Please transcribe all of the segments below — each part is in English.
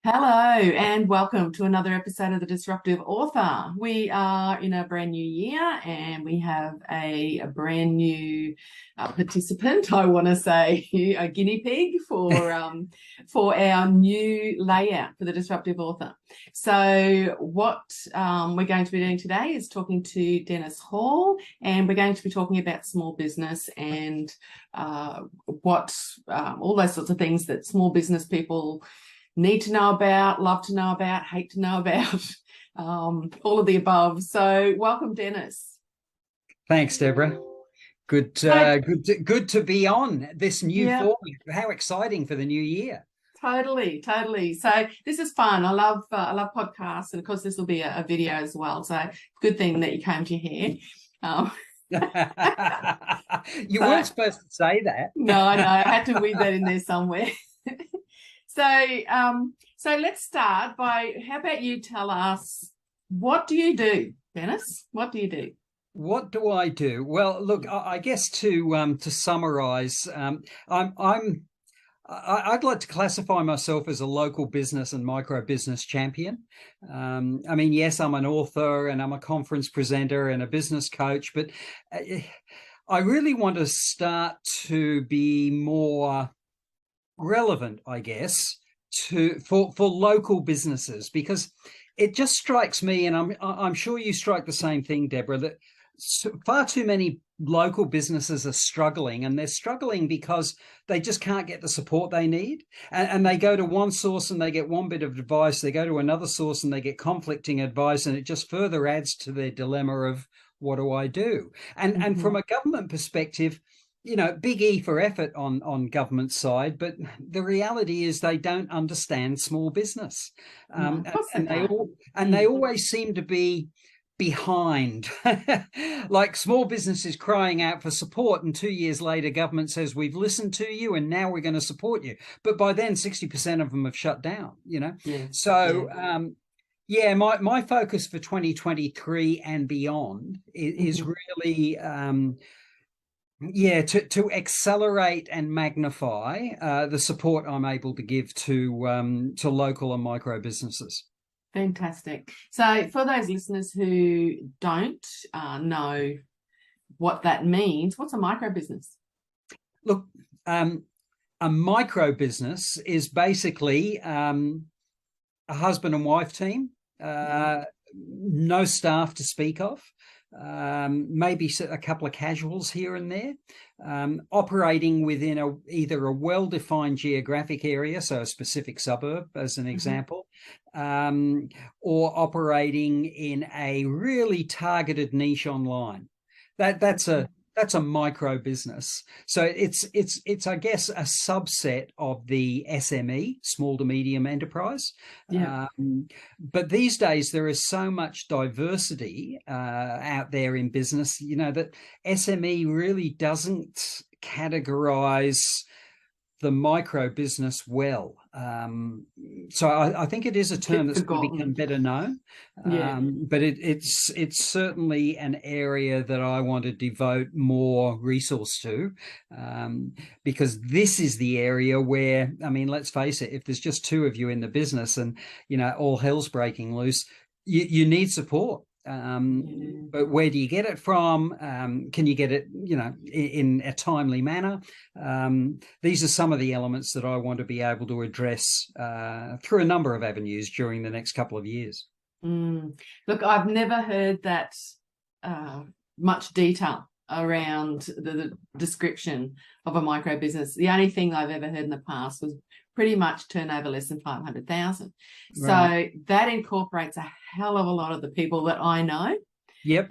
Hello and welcome to another episode of The Disruptive Author. We are in a brand new year and we have a brand new participant, I want to say, a guinea pig for our new layout for The Disruptive Author. So what we're going to be doing today is talking to Dennis Hall, and we're going to be talking about small business and what all those sorts of things that small business people need to know about, love to know about, hate to know about, all of the above. So welcome, Dennis. Thanks, Deborah. Good to be on this new format. How exciting for the new year. Totally. So this is fun. I love podcasts, and of course this will be a video as well. So good thing that you came to here. You weren't supposed to say that. No, I know. I had to weave that in there somewhere. So let's start by, how about you tell us, what do you do, Dennis? What do you do? What do I do? Well, look, I guess to summarize, I'd like to classify myself as a local business and micro business champion. Yes, I'm an author and I'm a conference presenter and a business coach, but I really want to start to be more relevant, I guess, for local businesses, because it just strikes me, and I'm sure you strike the same thing, Deborah, that far too many local businesses are struggling, and they're struggling because they just can't get the support they need, and they go to one source and they get one bit of advice, they go to another source and they get conflicting advice, and it just further adds to their dilemma of what do I do? And from a government perspective, big E for effort on government side, but the reality is they don't understand small business, they always seem to be behind. Like small businesses crying out for support, and 2 years later government says we've listened to you and now we're going to support you, but by then 60% of them have shut down. My focus for 2023 and beyond is really to accelerate and magnify the support I'm able to give to local and micro businesses. Fantastic. So for those listeners who don't know what that means, what's a micro business? Look, a micro business is basically a husband and wife team, no staff to speak of. Maybe a couple of casuals here and there, operating within either a well-defined geographic area, so a specific suburb as an example, or operating in a really targeted niche online. That's a micro business. So it's I guess a subset of the SME, small to medium enterprise. But these days there is so much diversity out there in business, that SME really doesn't categorize the micro business well. So I think it is a term that's going to become better known. But it's certainly an area that I want to devote more resource to, because this is the area where, let's face it, if there's just two of you in the business and all hell's breaking loose, you need support. But where do you get it from? Can you get it, in a timely manner? These are some of the elements that I want to be able to address through a number of avenues during the next couple of years. Look, I've never heard that much detail around the description of a micro business. The only thing I've ever heard in the past was pretty much turnover less than 500,000. Right. So that incorporates a hell of a lot of the people that I know. Yep.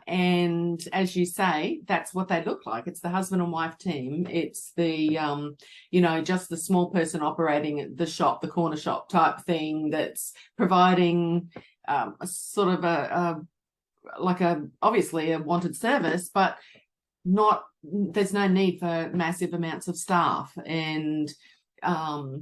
And as you say, that's what they look like. It's the husband and wife team. It's the, just the small person operating the shop, the corner shop type thing that's providing a sort of obviously a wanted service, but there's no need for massive amounts of staff. And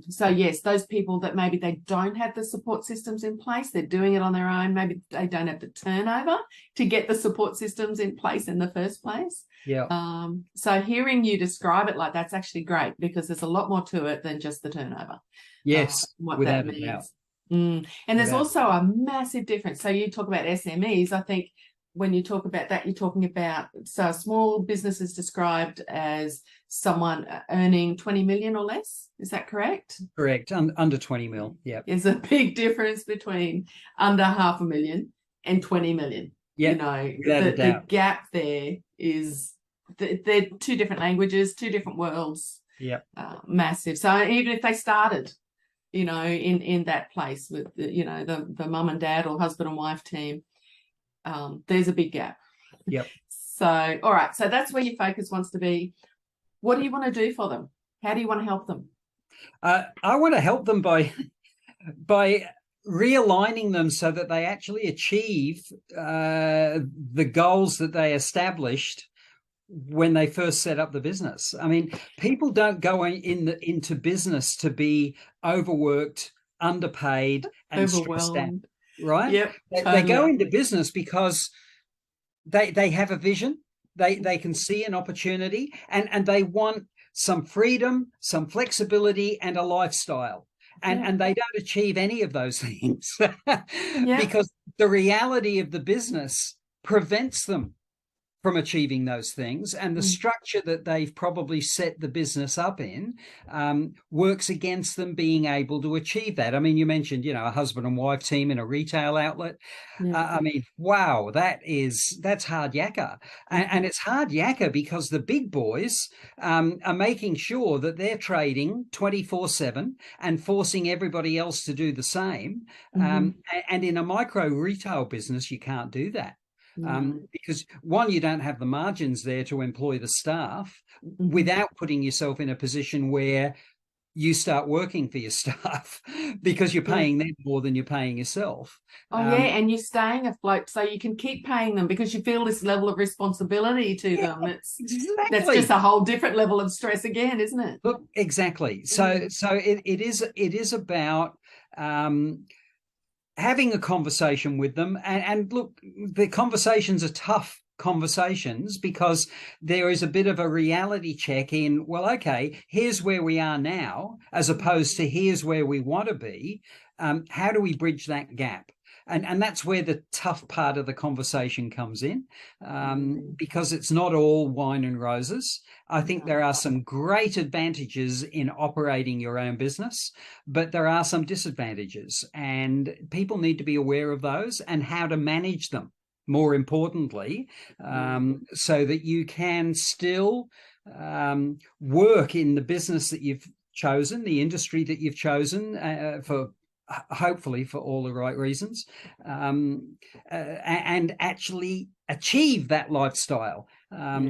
So yes, those people that maybe they don't have the support systems in place, they're doing it on their own. Maybe they don't have the turnover to get the support systems in place in the first place. Yeah. So hearing you describe it like that's actually great, because there's a lot more to it than just the turnover. Yes, What without that a doubt. means. And there's Without also a massive difference. So you talk about SMEs. I think when you talk about that, you're talking about, so a small business is described as someone earning 20 million or less. Is that correct? Correct. Under 20 mil. Yeah. There's a big difference between under 500,000 and 20 million. Yeah. You know, Without a doubt. the gap there is, they're two different languages, two different worlds. Yeah. Massive. So even if they started, you know, in that place with, you know, the mum and dad or husband and wife team, there's a big gap. Yep. So, all right. So that's where your focus wants to be. What do you want to do for them? How do you want to help them? I want to help them by realigning them so that they actually achieve the goals that they established when they first set up the business. I mean, people don't go into business to be overworked, underpaid, and stressed out, right? Yep. They go into business because they have a vision, they can see an opportunity, and they want some freedom, some flexibility, and a lifestyle. And they don't achieve any of those things because the reality of the business prevents them from achieving those things, and the structure that they've probably set the business up in works against them being able to achieve that. I mean, you mentioned, you know, a husband and wife team in a retail outlet. I mean, wow, that's hard yakka. And it's hard yakka because the big boys are making sure that they're trading 24/7 and forcing everybody else to do the same. And in a micro retail business, you can't do that. Because one, you don't have the margins there to employ the staff without putting yourself in a position where you start working for your staff because you're paying them more than you're paying yourself. And you're staying afloat so you can keep paying them because you feel this level of responsibility to them. That's just a whole different level of stress again, isn't it? Look, exactly. So it is about having a conversation with them, and look, the conversations are tough conversations because there is a bit of a reality check in, well, okay, here's where we are now, as opposed to here's where we want to be. How do we bridge that gap? And that's where the tough part of the conversation comes in, because it's not all wine and roses. I think there are some great advantages in operating your own business, but there are some disadvantages, and people need to be aware of those and how to manage them, more importantly, so that you can still work in the business that you've chosen, the industry that you've chosen, for hopefully for all the right reasons, and actually achieve that lifestyle. I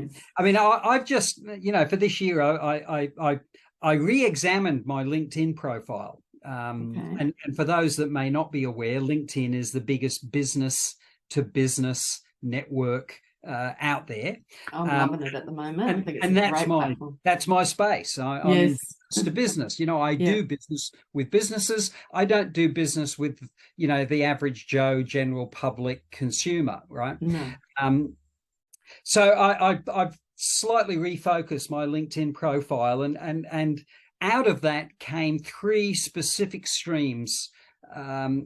mean, I've just, you know, for this year, I re-examined my LinkedIn profile. And for those that may not be aware, LinkedIn is the biggest business to business network out there. I'm loving it at the moment. I think it's and a great platform. That's my space. I'm in to business. You know, I do business with businesses. I don't do business with, you know, the average Joe general public consumer, right? No. So I've slightly refocused my LinkedIn profile, and out of that came 3 specific streams,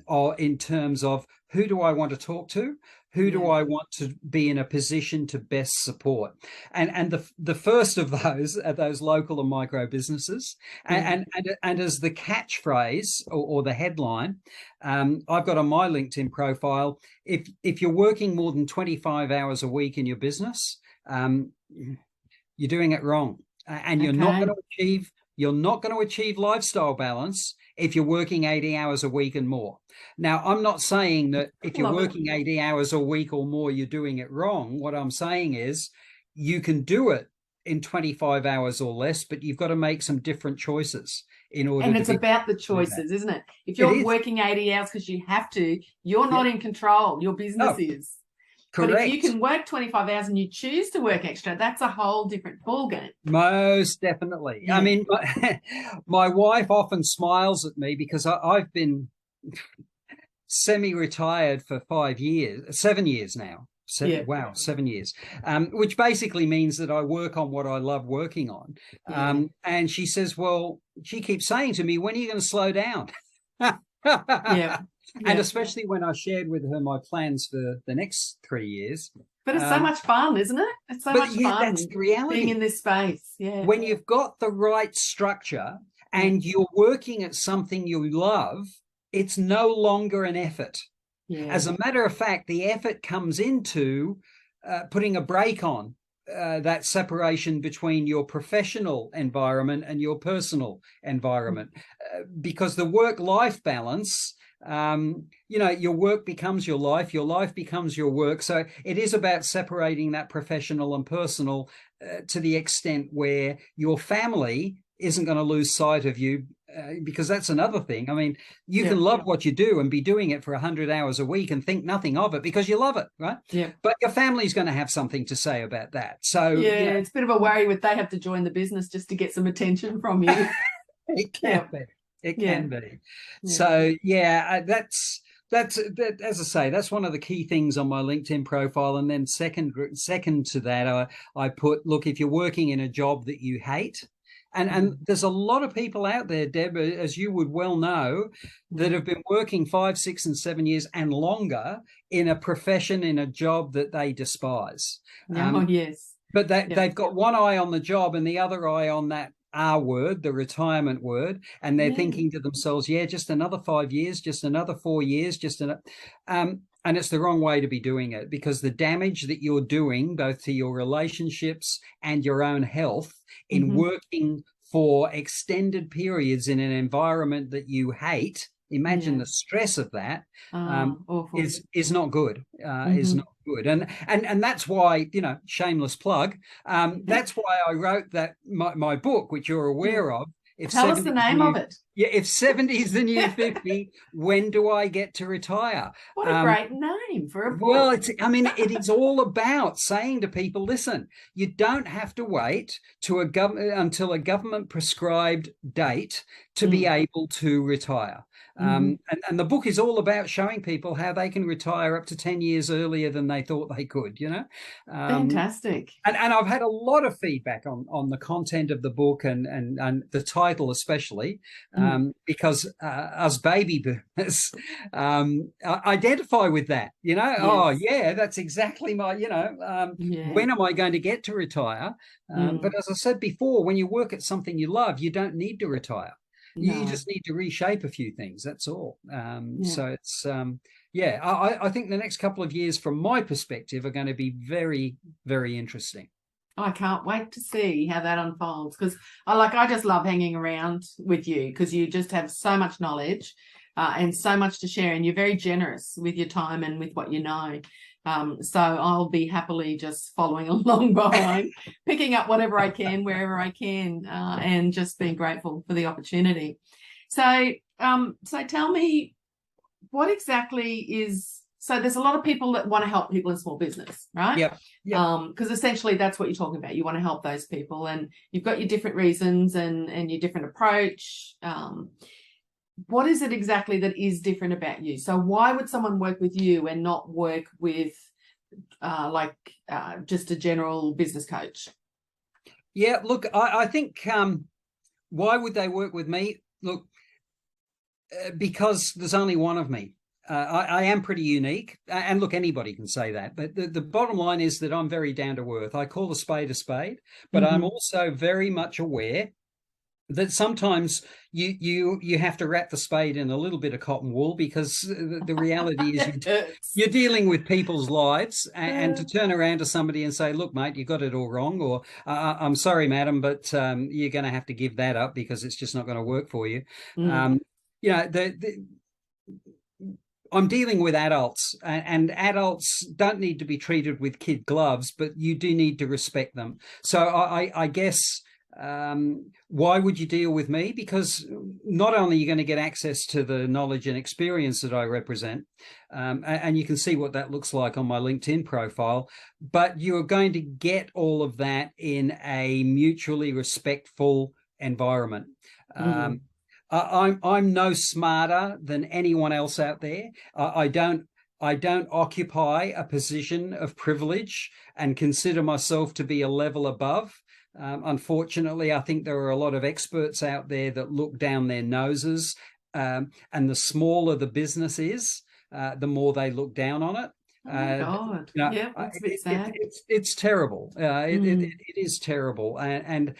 or in terms of who do I want to talk to, who do I want to be in a position to best support, and the first of those are those local and micro businesses, and as the catchphrase or the headline, I've got on my LinkedIn profile, if you're working more than 25 hours a week in your business, you're doing it wrong, and you're not going to achieve lifestyle balance if you're working 80 hours a week and more. Now, I'm not saying that if you're working 80 hours a week or more, you're doing it wrong. What I'm saying is you can do it in 25 hours or less, but you've got to make some different choices in order. And it's about the choices, isn't it? If you're working 80 hours because you have to, you're not in control. Your business is. But if you Correct. can work 25 hours and you choose to work extra, that's a whole different ballgame. Most definitely. I Yeah. mean, my wife often smiles at me because I've been semi-retired for 5 years, 7 years now. Yeah. Wow, 7 years, which basically means that I work on what I love working on. Yeah. And she says, well, she keeps saying to me, when are you going to slow down? Yeah. And Yeah. especially when I shared with her my plans for the next 3 years. But it's so Um, much fun, isn't it? It's so but much yeah, that's fun the being reality. in this space. Yeah. When you've got the right structure Yeah. and you're working at something you love, it's no longer an effort. Yeah. As a matter of fact, the effort comes into putting a brake on that separation between your professional environment and your personal environment, because the work-life balance, your work becomes your life becomes your work. So it is about separating that professional and personal to the extent where your family isn't going to lose sight of you, because that's another thing. I mean, you Yeah. can love what you do and be doing it for 100 hours a week and think nothing of it because you love it, right? Yeah. But your family's going to have something to say about that. So, Yeah. It's a bit of a worry with they have to join the business just to get some attention from you. it Yeah. can be. It Yeah. can be. Yeah. So, yeah, that's as I say, that's one of the key things on my LinkedIn profile. And then second to that, I put, look, if you're working in a job that you hate, and there's a lot of people out there, Deb, as you would well know, that have been working 5, 6, and 7 years and longer in a profession, in a job that they despise. Oh, yes. But Yeah. they've got one eye on the job and the other eye on that R word, the retirement word, and they're Yeah. thinking to themselves, yeah, just another 5 years, just another 4 years, and it's the wrong way to be doing it, because the damage that you're doing both to your relationships and your own health in Mm-hmm. working for extended periods in an environment that you hate, imagine Yeah. the stress of that, Awful. is not good. Is Mm-hmm. not good. And that's why, shameless plug. That's why I wrote that my book, which you're Yeah. aware of. If Tell us 70 the is the name of new it. Yeah, if 70 is the new 50, when do I get to retire? What a great name for a Well, book. I mean, it is all about saying to people, listen, you don't have to wait to until a government prescribed date to be Mm. able to retire. Mm-hmm. And the book is all about showing people how they can retire up to 10 years earlier than they thought they could, Um, Fantastic. and I've had a lot of feedback on the content of the book and the title especially, because us baby boomers identify with that. Oh Yes. yeah, that's exactly my. Yeah. When am I going to get to retire? But Mm. as I said before, when you work at something you love, you don't need to retire. You No. just need to reshape a few things. That's all. Yeah. So it's. Yeah, I think the next couple of years, from my perspective, are going to be very, very interesting. I can't wait to see how that unfolds, because I just love hanging around with you, because you just have so much knowledge and so much to share, and you're very generous with your time and with what you know. So I'll be happily just following along behind, picking up whatever I can, wherever I can, and just being grateful for the opportunity. So tell me, what exactly is, so there's a lot of people that want to help people in small business, right? Yep. Because essentially that's what you're talking about. You want to help those people, and you've got your different reasons and your different approach. What is it exactly that is different about you? So why would someone work with you and not work with just a general business coach? Yeah, look, I think why would they work with me? Look, because there's only one of me. I am pretty unique. And look, anybody can say that. But the bottom line is that I'm very down to earth. I call a spade, but I'm also very much aware that sometimes you have to wrap the spade in a little bit of cotton wool, because the reality is you're dealing with people's lives, and to turn around to somebody and say, look, mate, you got it all wrong, or I'm sorry, madam, but you're going to have to give that up because it's just not going to work for you. I'm dealing with adults, and adults don't need to be treated with kid gloves, but you do need to respect them. So I guess Why would you deal with me? Because not only are you going to get access to the knowledge and experience that I represent, and you can see what that looks like on my LinkedIn profile, but you're going to get all of that in a mutually respectful environment. Mm. I'm no smarter than anyone else out there. I don't occupy a position of privilege and consider myself to be a level above. Unfortunately, I think there are a lot of experts out there that look down their noses, and the smaller the business is, the more they look down on it. Oh my God. Yeah, that's a bit sad. It's terrible. Mm. It is terrible, and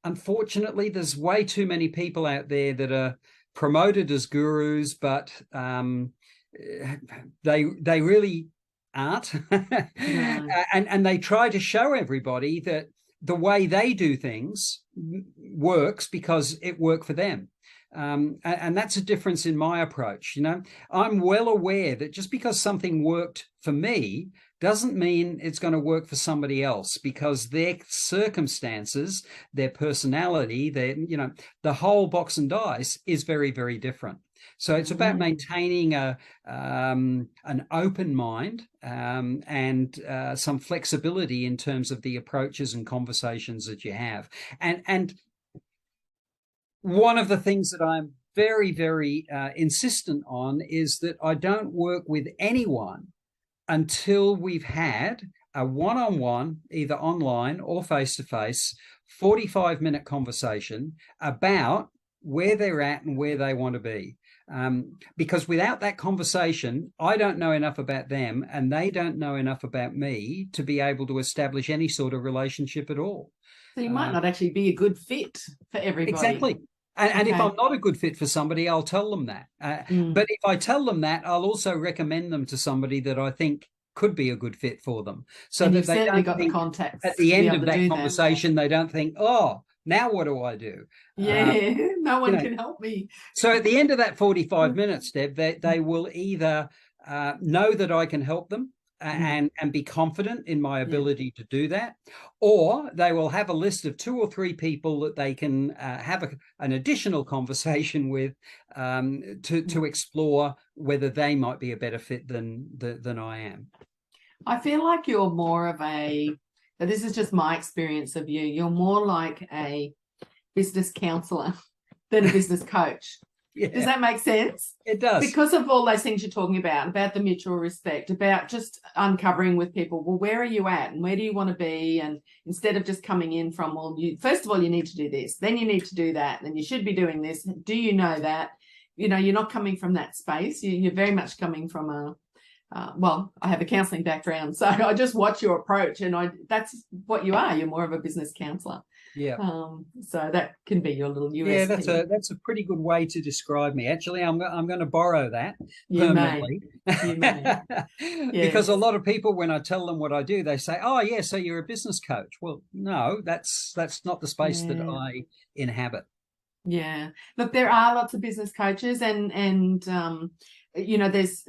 unfortunately, there's way too many people out there that are promoted as gurus, but they really aren't. No. And they try to show everybody that the way they do things works because it worked for them. And that's a difference in my approach. I'm well aware that just because something worked for me doesn't mean it's going to work for somebody else, because their circumstances, their personality, the whole box and dice is very, very different. So it's about maintaining an open mind, and some flexibility in terms of the approaches and conversations that you have. And one of the things that I'm very, very insistent on is that I don't work with anyone until we've had a one-on-one, either online or face-to-face, 45-minute conversation about where they're at and where they want to be. Because without that conversation, I don't know enough about them and they don't know enough about me to be able to establish any sort of relationship at all. So you might not actually be a good fit for everybody. Exactly. And if I'm not a good fit for somebody, I'll tell them that. But if I tell them that, I'll also recommend them to somebody that I think could be a good fit for them. So and that you've they certainly don't got think the contacts at the end of to that do conversation, they don't think, oh, now what do I do? Yeah, no one can help me. So at the end of that 45 minutes, Deb, they will either know that I can help them and be confident in my ability to do that, or they will have a list of 2 or 3 people that they can have an additional conversation with, to explore whether they might be a better fit than I am. I feel like you're more of but this is just my experience of you, you're more like a business counselor than a business coach. Yeah. Does that make sense? It does. Because of all those things you're talking about the mutual respect, about just uncovering with people, well, where are you at and where do you want to be? And instead of just coming in from, well, first of all, you need to do this, then you need to do that, then you should be doing this. Do you know that? You're not coming from that space. You're very much coming from well, I have a counselling background, so I just watch your approach, and that's what you are. You're more of a business counsellor. Yeah. So that can be your little USP. Yeah, that's a pretty good way to describe me. Actually, I'm going to borrow that permanently. You may. Because a lot of people, when I tell them what I do, they say, "Oh, yeah, so you're a business coach." Well, no, that's not the space that I inhabit. Yeah. Look, there are lots of business coaches, and there's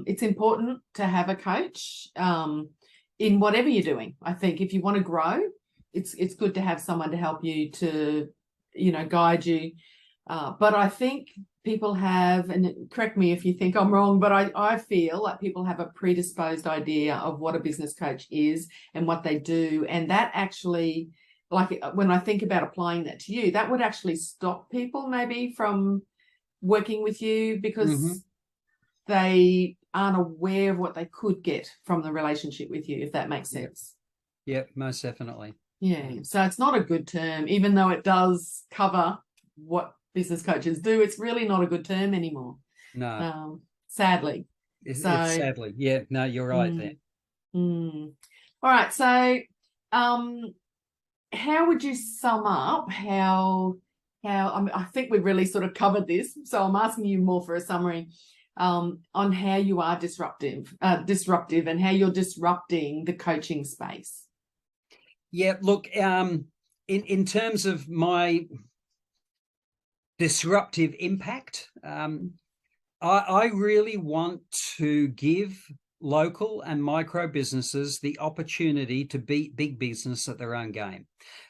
it's important to have a coach in whatever you're doing. I think if you want to grow, it's good to have someone to help you, to guide you. But I think people have, and correct me if you think I'm wrong, but I feel like people have a predisposed idea of what a business coach is and what they do, and that actually, like when I think about applying that to you, that would actually stop people maybe from working with you, because they aren't aware of what they could get from the relationship with you, if that makes sense. Yep, most definitely. Yeah, so it's not a good term, even though it does cover what business coaches do. It's really not a good term anymore. No, sadly. It's sadly, yeah. No, you're right there. All right, so how would you sum up how I think we've really sort of covered this, so I'm asking you more for a summary on how you are disruptive and how you're disrupting the coaching space. Yeah, look, in terms of my disruptive impact, I really want to give local and micro businesses the opportunity to beat big business at their own game.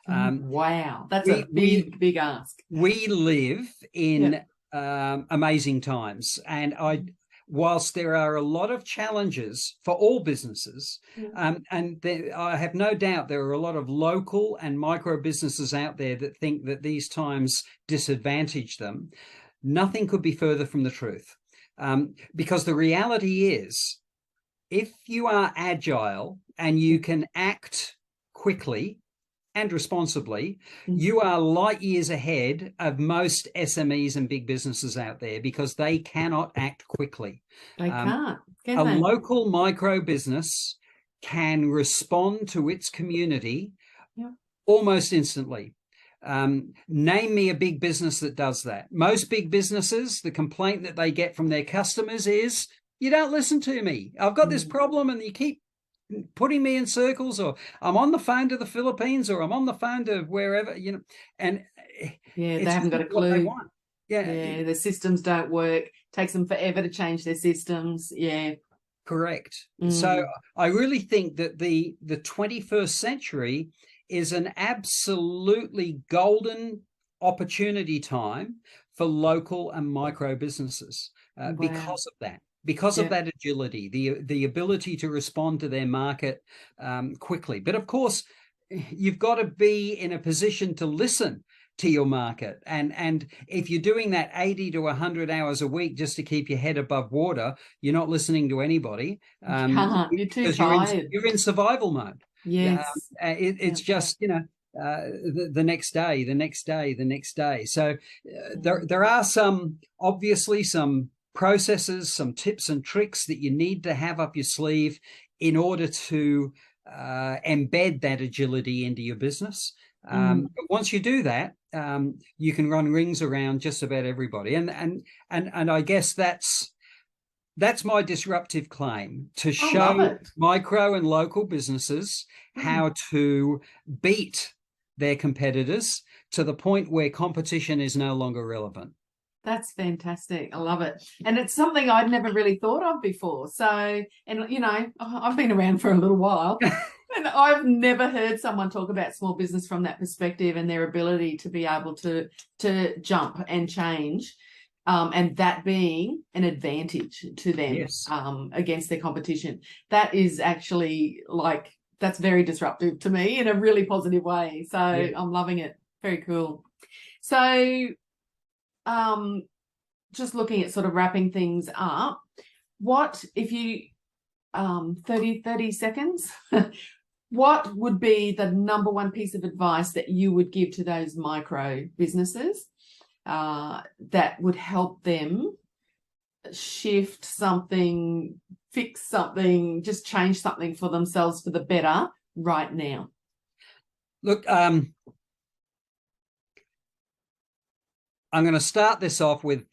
Wow, that's we, a big ask. We live in amazing times, and whilst there are a lot of challenges for all businesses, I have no doubt there are a lot of local and micro businesses out there that think that these times disadvantage them. Nothing could be further from the truth, because the reality is, if you are agile and you can act quickly and responsibly, you are light years ahead of most SMEs and big businesses out there, because they cannot act quickly. They can't. A local micro business can respond to its community almost instantly. Name me a big business that does that. Most big businesses, the complaint that they get from their customers is, you don't listen to me. I've got this problem and you keep putting me in circles, or I'm on the phone to the Philippines, or I'm on the phone to wherever, and they haven't got a clue. What they want. The systems don't work. Takes them forever to change their systems. Correct. So I really think that the 21st century is an absolutely golden opportunity time for local and micro businesses, because of that. Because of that agility, the ability to respond to their market quickly. But of course, you've got to be in a position to listen to your market. And if you're doing that 80 to 100 hours a week just to keep your head above water, you're not listening to anybody. You're too tired. You're in survival mode. Yes. It's just, the next day, the next day, the next day. So there are obviously some processes, some tips and tricks that you need to have up your sleeve in order to embed that agility into your business. But once you do that, you can run rings around just about everybody. And I guess that's my disruptive claim, to show micro and local businesses how to beat their competitors to the point where competition is no longer relevant. That's fantastic. I love it. And it's something I'd never really thought of before. So, and I've been around for a little while and I've never heard someone talk about small business from that perspective and their ability to be able to jump and change, and that being an advantage to them against their competition. That is actually that's very disruptive to me in a really positive way. So I'm loving it. Very cool. So, just looking at sort of wrapping things up, what if you 30 seconds what would be the number one piece of advice that you would give to those micro businesses that would help them shift something, fix something, just change something for themselves for the better right now? Look, I'm going to start this off with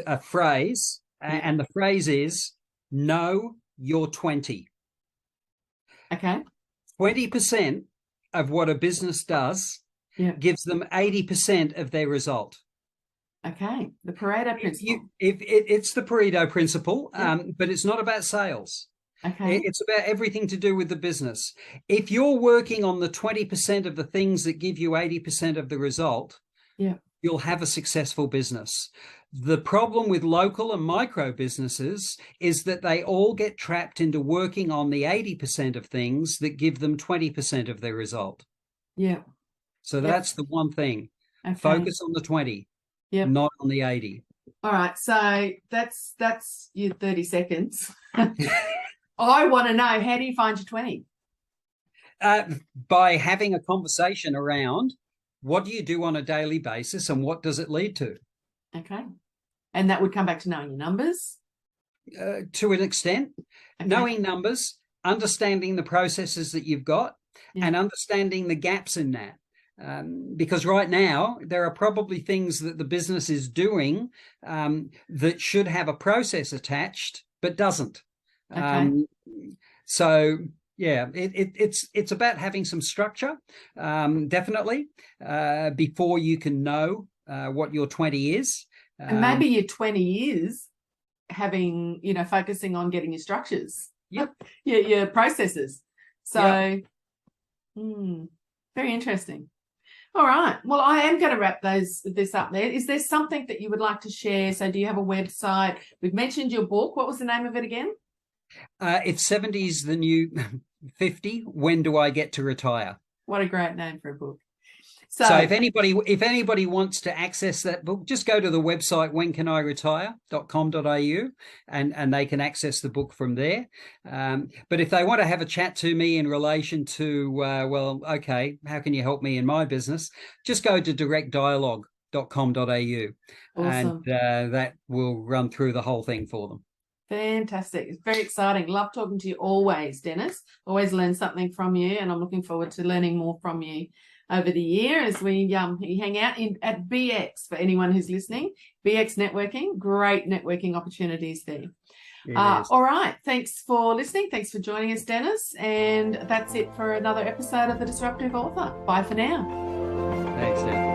a phrase, and the phrase is, know you're 20. Okay. 20% of what a business does gives them 80% of their result. Okay. The Pareto principle. It's the Pareto principle, but it's not about sales. Okay. It's about everything to do with the business. If you're working on the 20% of the things that give you 80% of the result, you'll have a successful business. The problem with local and micro businesses is that they all get trapped into working on the 80% of things that give them 20% of their result. Yeah. So that's the one thing. Okay. Focus on the 20, not on the 80. All right. So that's your 30 seconds. I want to know, how do you find your 20? By having a conversation around, what do you do on a daily basis and what does it lead to? Okay. And that would come back to knowing your numbers? To an extent. Okay. Knowing numbers, understanding the processes that you've got, and understanding the gaps in that. Because right now, there are probably things that the business is doing that should have a process attached, but doesn't. Okay. So... it's about having some structure, definitely, before you can know what your 20 is. And maybe your 20 is having, focusing on getting your structures Yep. your processes. So, Yep. Very interesting. All right. Well, I am going to wrap this up there. Is there something that you would like to share? So do you have a website? We've mentioned your book. What was the name of it again? If 70's the new 50, when do I get to retire? What a great name for a book. So if anybody wants to access that book, just go to the website whencaniretire.com.au and they can access the book from there. But if they want to have a chat to me in relation to, well, okay, how can you help me in my business? Just go to directdialogue.com.au Awesome. and that will run through the whole thing for them. Fantastic. It's very exciting. Love talking to you always, Dennis. Always learn something from you, and I'm looking forward to learning more from you over the year as we hang out at BX for anyone who's listening. BX Networking, great networking opportunities there. All right. Thanks for listening. Thanks for joining us, Dennis. And that's it for another episode of The Disruptive Author. Bye for now. Thanks, Ed.